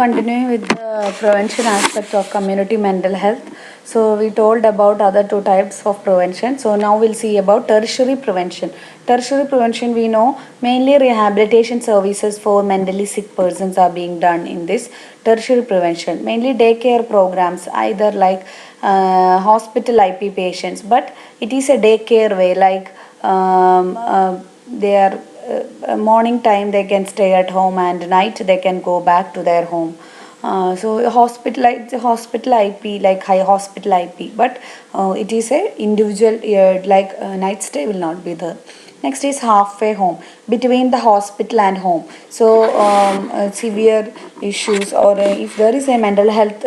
continuing with the prevention aspect of community mental health. So we told about other two types of prevention. So now we'll see about tertiary prevention. Tertiary prevention, we know mainly rehabilitation services for mentally sick persons are being done in this tertiary prevention. Mainly daycare programs, either like hospital IP patients, but it is a daycare way, like they are morning time they can stay at home and night they can go back to their home. So hospital IP, like high hospital IP, but it is a individual, like night stay will not be there. Next is halfway home, between the hospital and home. So severe issues, or if there is a mental health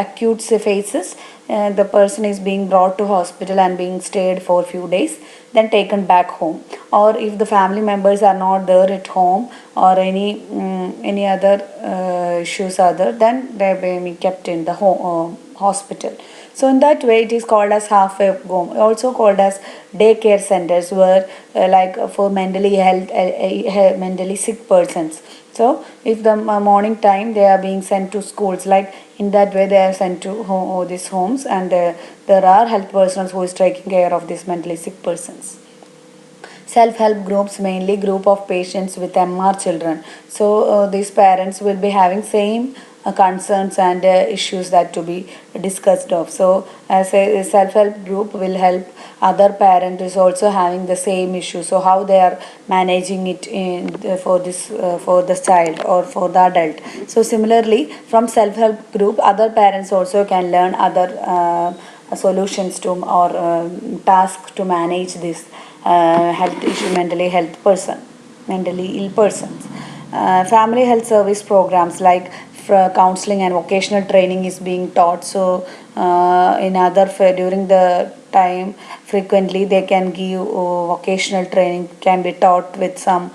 acute phases, the person is being brought to hospital and being stayed for a few days, then taken back home. Or if the family members are not there at home, or any other issues are there, then they may be kept in the home, hospital. So in that way, it is called as halfway home, also called as daycare centers, where for mentally sick persons. So if the morning time they are being sent to schools, like in that way they are sent to these homes, and there are health personnel who is taking care of these mentally sick persons. Self-help groups, mainly group of patients with MR children. So these parents will be having same concerns and issues that to be discussed of. So as a self-help group will help other parent is also having the same issue, so how they are managing it for this for the child or for the adult. So similarly, from self-help group, other parents also can learn other solutions to, or task to manage this health issue, mentally ill persons. Family health service programs, like counseling and vocational training is being taught. So during the time, frequently they can give vocational training, can be taught with some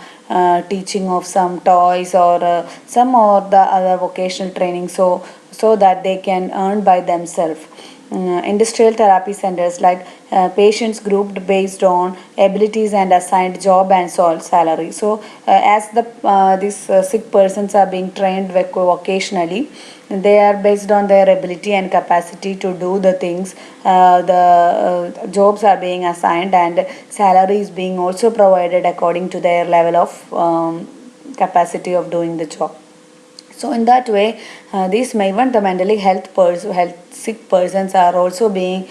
teaching of some toys, or some or the other vocational training, so that they can earn by themselves. Industrial therapy centers, like patients grouped based on abilities and assigned job and salary. So as these sick persons are being trained vocationally, they are based on their ability and capacity to do the things. The jobs are being assigned, and salary is being also provided according to their level of capacity of doing the job. So in that way, these even the mentally health sick persons are also being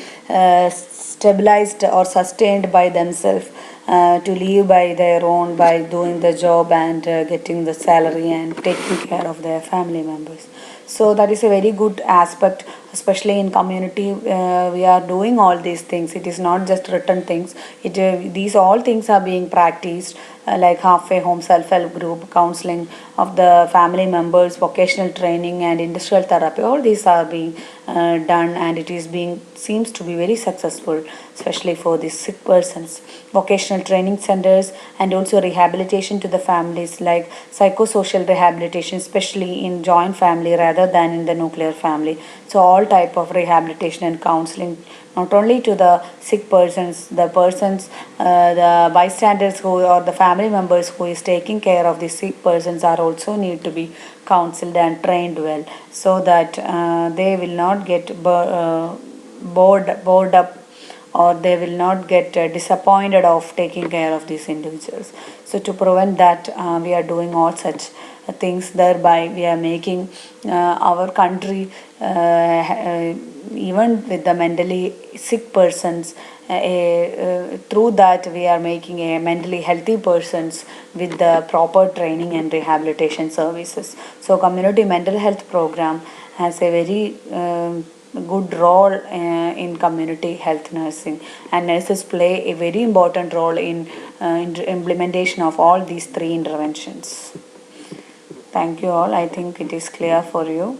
stabilized or sustained by themselves, to live by their own, by doing the job and getting the salary and taking care of their family members. So that is a very good aspect, especially in community. We are doing all these things. It is not just written things. These all things are being practiced, like halfway home, self-help group, counseling of the family members, vocational training, and industrial therapy. All these are being done, and it is being seems to be very successful, especially for these sick persons. Vocational training centers, and also rehabilitation to the families, like psychosocial rehabilitation, especially in joint family rather than in the nuclear family. So all type of rehabilitation and counseling, not only to the sick persons, the bystanders who, or the family members who is taking care of the sick persons, are also need to be counseled and trained well, so that they will not get bored up, or they will not get disappointed of taking care of these individuals. So to prevent that, we are doing all such things, thereby we are making our country, even with the mentally sick persons, through that we are making a mentally healthy persons with the proper training and rehabilitation services. So community mental health program has a very good role in community health nursing, and nurses play a very important role in implementation of all these three interventions. Thank you all. I think it is clear for you.